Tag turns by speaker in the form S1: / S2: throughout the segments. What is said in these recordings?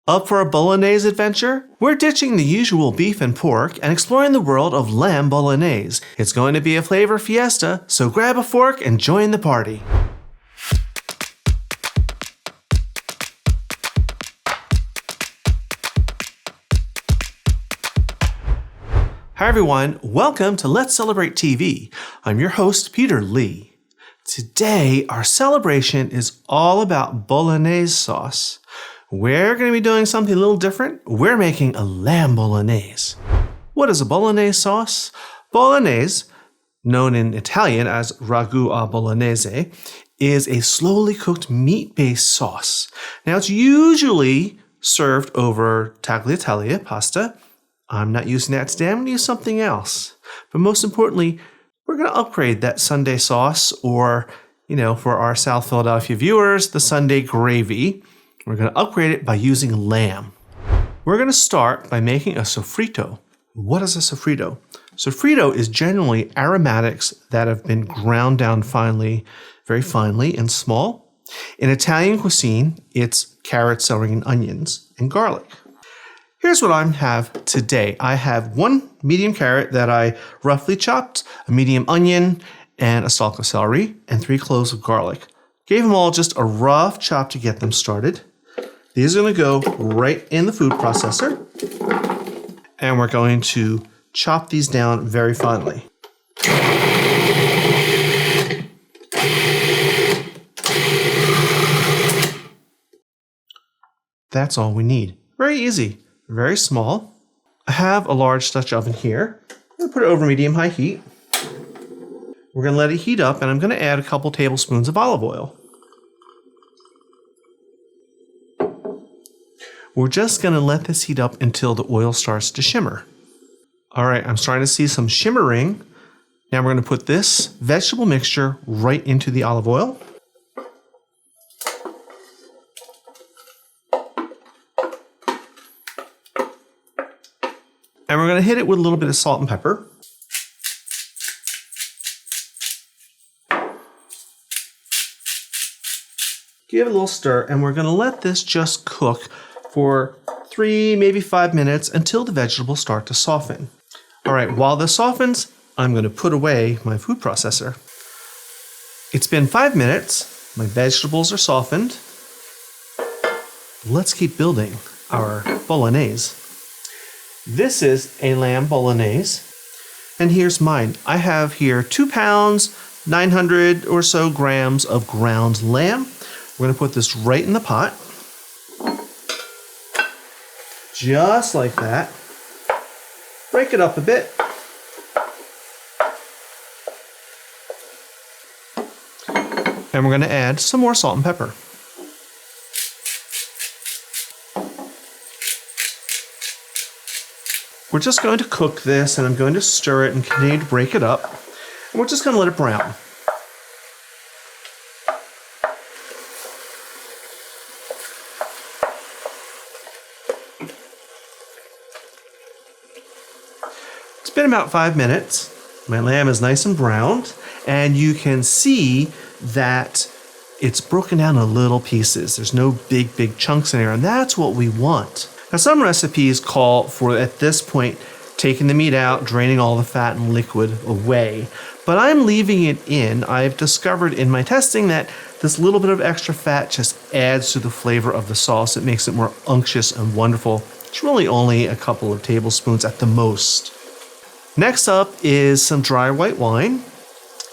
S1: Up for a Bolognese adventure? We're ditching the usual beef and pork and exploring the world of Lamb Bolognese. It's going to be a flavor fiesta, so grab a fork and join the party. Hi everyone, welcome to Let's Celebrate TV. I'm your host, Peter Lee. Today, our celebration is all about Bolognese sauce. We're going to be doing something a little different. We're making a Lamb Bolognese. What is a Bolognese sauce? Bolognese, known in Italian as ragu a Bolognese, is a slowly cooked meat-based sauce. Now, it's usually served over tagliatelle pasta. I'm not using that today. I'm going to use something else. But most importantly, we're going to upgrade that Sunday sauce, or, for our South Philadelphia viewers, the Sunday gravy. We're going to upgrade it by using lamb. We're going to start by making a sofrito. What is a sofrito? Sofrito is generally aromatics that have been ground down finely, very finely and small. In Italian cuisine, it's carrots, celery, and onions, and garlic. Here's what I have today. I have one medium carrot that I roughly chopped, a medium onion, and a stalk of celery, and 3 cloves of garlic. Gave them all just a rough chop to get them started. These are going to go right in the food processor, and we're going to chop these down very finely. That's all we need. Very easy, very small. I have a large Dutch oven here. I'm going to put it over medium-high heat. We're going to let it heat up, and I'm going to add a couple tablespoons of olive oil. We're just going to let this heat up until the oil starts to shimmer. All right, I'm starting to see some shimmering. Now we're going to put this vegetable mixture right into the olive oil. And we're going to hit it with a little bit of salt and pepper. Give it a little stir, and we're going to let this just cook for 3, maybe 5 minutes until the vegetables start to soften. All right, while this softens, I'm going to put away my food processor. It's been 5 minutes. My vegetables are softened. Let's keep building our Bolognese. This is a Lamb Bolognese, and here's mine. I have here 2 pounds, 900 or so grams of ground lamb. We're going to put this right in the pot. Just like that. Break it up a bit. And we're going to add some more salt and pepper. We're just going to cook this, and I'm going to stir it and continue to break it up. And we're just going to let it brown. It's been about 5 minutes. My lamb is nice and browned, and you can see that it's broken down in little pieces. There's no big chunks in there, and that's what we want. Now, some recipes call for, at this point, taking the meat out, draining all the fat and liquid away. But I'm leaving it in. I've discovered in my testing that this little bit of extra fat just adds to the flavor of the sauce. It makes it more unctuous and wonderful. It's really only a couple of tablespoons at the most. Next up is some dry white wine.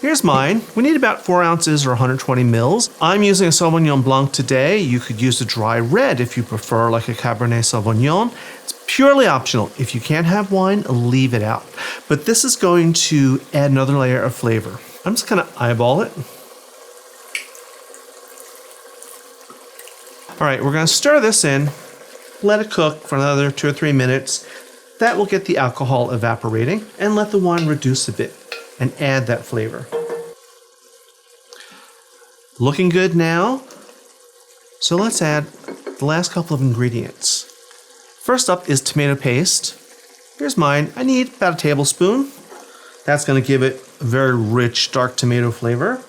S1: Here's mine. We need about 4 ounces or 120 mils. I'm using a Sauvignon Blanc today. You could use a dry red if you prefer, like a Cabernet Sauvignon. It's purely optional. If you can't have wine, leave it out. But this is going to add another layer of flavor. I'm just going to eyeball it. All right, we're going to stir this in. Let it cook for another 2 or 3 minutes. That will get the alcohol evaporating, and let the wine reduce a bit and add that flavor. Looking good now. So let's add the last couple of ingredients. First up is tomato paste. Here's mine. I need about a tablespoon. That's going to give it a very rich, dark tomato flavor.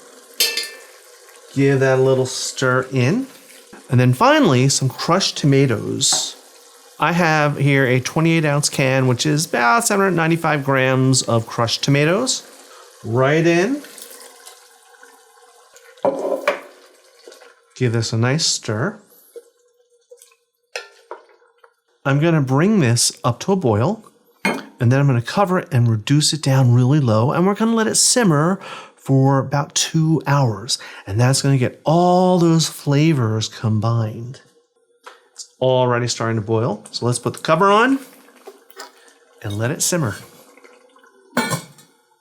S1: Give that a little stir in. And then finally, some crushed tomatoes. I have here a 28-ounce can, which is about 795 grams of crushed tomatoes. Right in. Give this a nice stir. I'm going to bring this up to a boil, and then I'm going to cover it and reduce it down really low, and we're going to let it simmer for about 2 hours, and that's going to get all those flavors combined. It's already starting to boil, so let's put the cover on and let it simmer.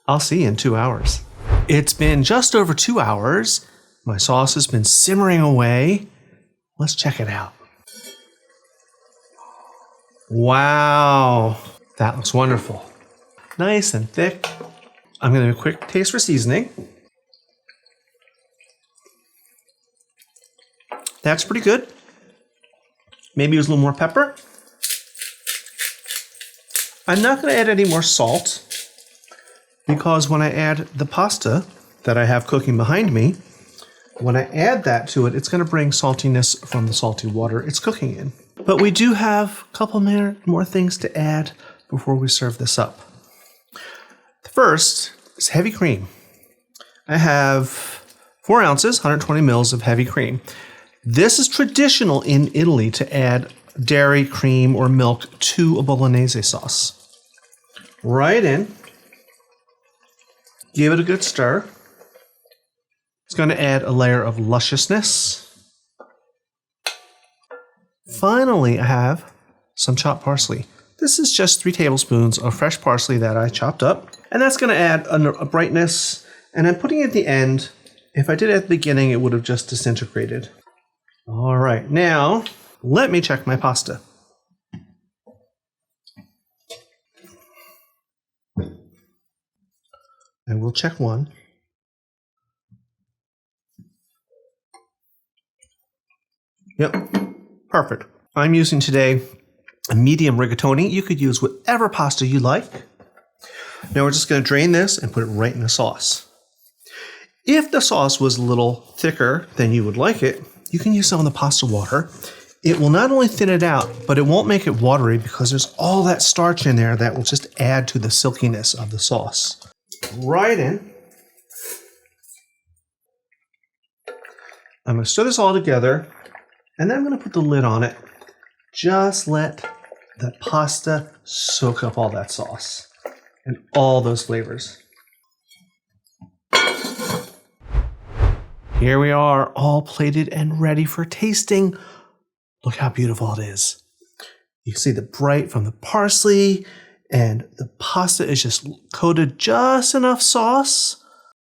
S1: I'll see you in 2 hours. It's been just over 2 hours. My sauce has been simmering away. Let's check it out. Wow, that looks wonderful. Nice and thick. I'm going to do a quick taste for seasoning. That's pretty good. Maybe use a little more pepper. I'm not going to add any more salt because when I add the pasta that I have cooking behind me, when I add that to it, it's going to bring saltiness from the salty water it's cooking in. But we do have a couple more things to add before we serve this up. The first is heavy cream. I have 4 ounces, 120 mils of heavy cream. This is traditional in Italy to add dairy, cream, or milk to a bolognese sauce. Right in. Give it a good stir. It's going to add a layer of lusciousness. Finally, I have some chopped parsley. This is just 3 tablespoons of fresh parsley that I chopped up. And that's going to add a brightness. And I'm putting it at the end. If I did it at the beginning, it would have just disintegrated. All right, now let me check my pasta. I will check one. Yep, perfect. I'm using today a medium rigatoni. You could use whatever pasta you like. Now we're just going to drain this and put it right in the sauce. If the sauce was a little thicker than you would like it, you can use some of the pasta water. It will not only thin it out, but it won't make it watery because there's all that starch in there that will just add to the silkiness of the sauce. Right in. I'm going to stir this all together, and then I'm going to put the lid on it. Just let the pasta soak up all that sauce and all those flavors. Here we are, all plated and ready for tasting. Look how beautiful it is. You see the bright from the parsley, and the pasta is just coated just enough sauce.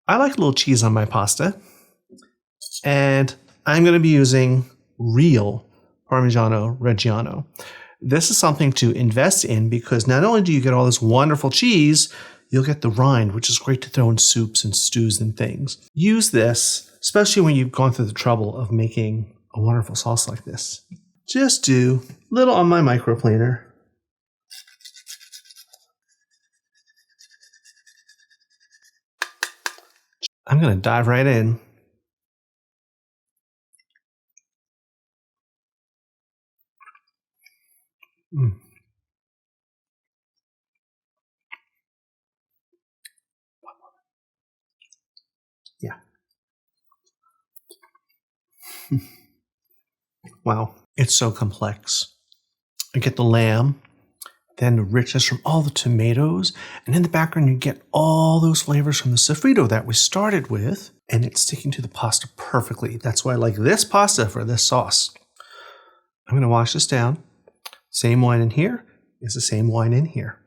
S1: I like a little cheese on my pasta. And I'm going to be using real Parmigiano Reggiano. This is something to invest in because not only do you get all this wonderful cheese, you'll get the rind, which is great to throw in soups and stews and things. Use this, especially when you've gone through the trouble of making a wonderful sauce like this. Just do a little on my microplaner. I'm going to dive right in. Yeah. Wow, it's so complex. I get the lamb, then the richness from all the tomatoes, and in the background you get all those flavors from the Sofrito that we started with, and it's sticking to the pasta perfectly. That's why I like this pasta for this sauce. I'm going to wash this down. Same wine in here is the same wine in here.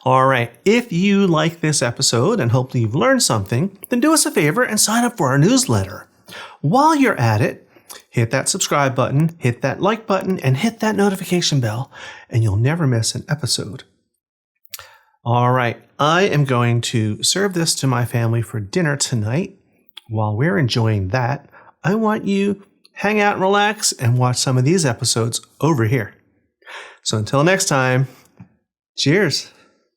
S1: All right, if you like this episode and hopefully you've learned something, then do us a favor and sign up for our newsletter. While you're at it, hit that subscribe button, hit that like button, and hit that notification bell, and you'll never miss an episode. All right, I am going to serve this to my family for dinner tonight. While we're enjoying that, I want you to hang out and relax and watch some of these episodes over here. So until next time, cheers.